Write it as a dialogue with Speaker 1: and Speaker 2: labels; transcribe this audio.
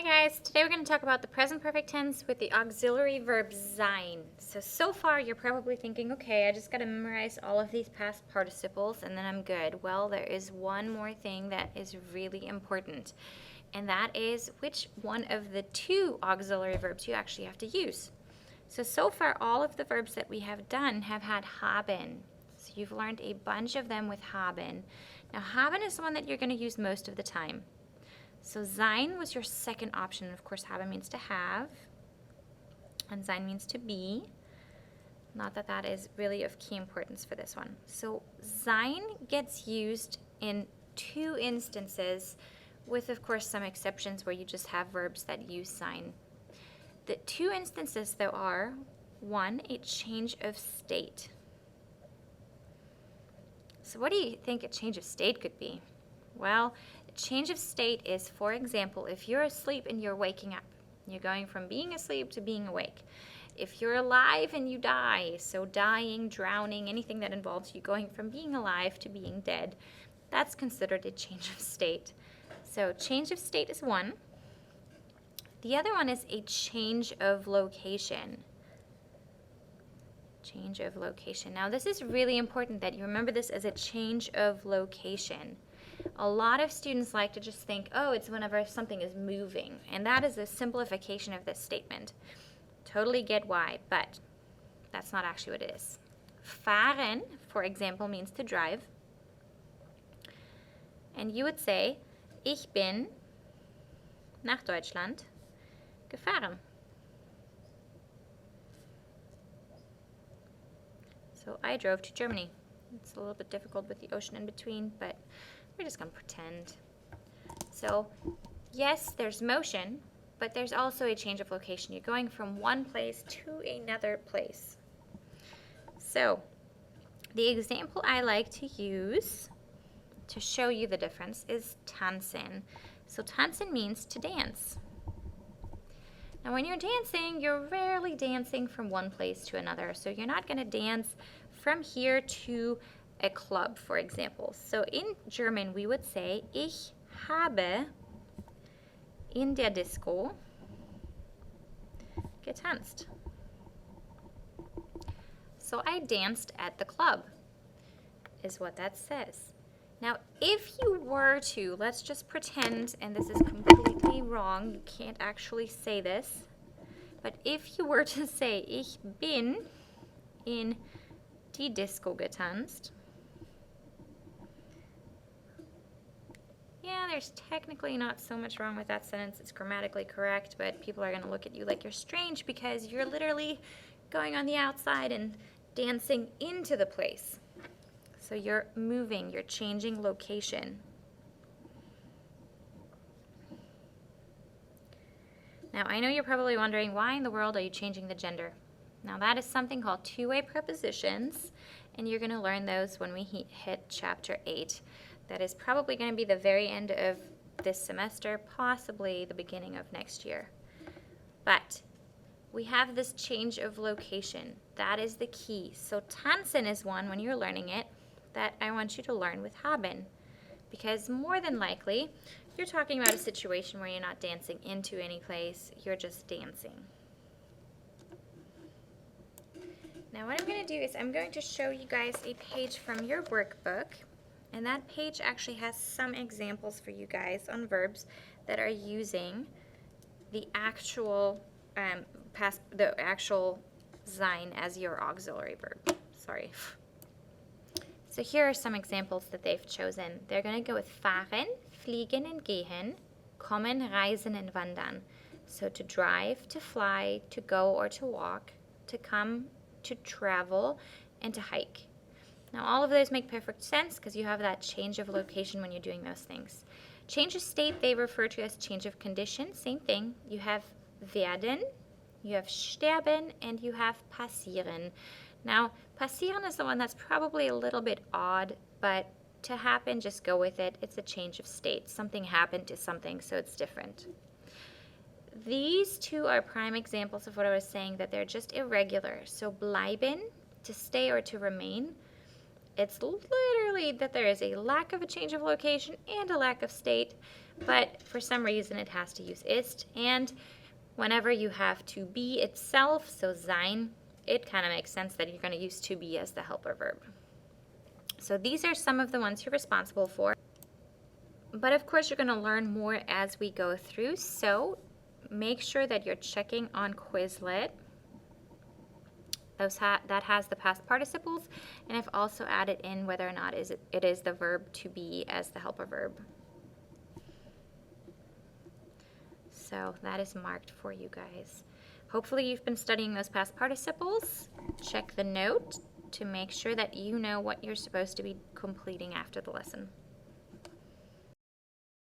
Speaker 1: Hi guys, today we're going to talk about the present perfect tense with the auxiliary verb sein. So far you're probably thinking, okay, I just got to memorize all of these past participles and then I'm good. Well, there is one more thing that is really important, and that is which one of the two auxiliary verbs you actually have to use. So far all of the verbs that we have done have had haben. So you've learned a bunch of them with haben. Now haben is the one that you're going to use most of the time. So sein was your second option. Of course, haben means to have, and sein means to be. Not that that is really of key importance for this one. So sein gets used in two instances, with of course some exceptions where you just have verbs that use sein. The two instances though are, one, a change of state. So what do you think a change of state could be? Well, a change of state is, for example, if you're asleep and you're waking up. You're going from being asleep to being awake. If you're alive and you die, so dying, drowning, anything that involves you going from being alive to being dead, that's considered a change of state. So change of state is one. The other one is a change of location. Change of location. Now this is really important that you remember this as a change of location. A lot of students like to just think, oh, it's whenever something is moving, and that is a simplification of this statement. Totally get why, but that's not actually what it is. Fahren, for example, means to drive, and you would say, ich bin nach Deutschland gefahren. So I drove to Germany. It's a little bit difficult with the ocean in between, but we're just going to pretend. So yes, there's motion, but there's also a change of location. You're going from one place to another place. So the example I like to use to show you the difference is tanzen. So tanzen means to dance. Now when you're dancing, you're rarely dancing from one place to another. So you're not going to dance from here to a club, for example. So in German we would say, ich habe in der Disco getanzt. So I danced at the club, is what that says. Now if you were to, let's just pretend, and this is completely wrong, you can't actually say this, but if you were to say, ich bin in die Disco getanzt, yeah, there's technically not so much wrong with that sentence. It's grammatically correct, but people are going to look at you like you're strange because you're literally going on the outside and dancing into the place. So you're moving, you're changing location. Now, I know you're probably wondering, why in the world are you changing the gender? Now, that is something called two-way prepositions, and you're going to learn those when we hit Chapter 8. That is probably going to be the very end of this semester, possibly the beginning of next year. But we have this change of location. That is the key. So tanzen is one, when you're learning it, that I want you to learn with haben. Because more than likely, you're talking about a situation where you're not dancing into any place, you're just dancing. Now what I'm going to do is I'm going to show you guys a page from your workbook, and that page actually has some examples for you guys on verbs that are using the actual sein as your auxiliary verb. Sorry. So here are some examples that they've chosen. They're going to go with fahren, fliegen and gehen, kommen, reisen and wandern. So to drive, to fly, to go or to walk, to come, to travel, and to hike. Now all of those make perfect sense because you have that change of location when you're doing those things. Change of state they refer to as change of condition, same thing. You have werden, you have sterben, and you have passieren. Now passieren is the one that's probably a little bit odd, but to happen, just go with it. It's a change of state. Something happened to something, so it's different. These two are prime examples of what I was saying, that they're just irregular. So bleiben, to stay or to remain. It's literally that there is a lack of a change of location and a lack of state, but for some reason it has to use ist, and whenever you have to be itself, so sein, it kind of makes sense that you're going to use to be as the helper verb. So these are some of the ones you're responsible for. But of course, you're going to learn more as we go through. So make sure that you're checking on Quizlet. That has the past participles. And I've also added in whether or not it is the verb to be as the helper verb. So that is marked for you guys. Hopefully you've been studying those past participles. Check the note to make sure that you know what you're supposed to be completing after the lesson.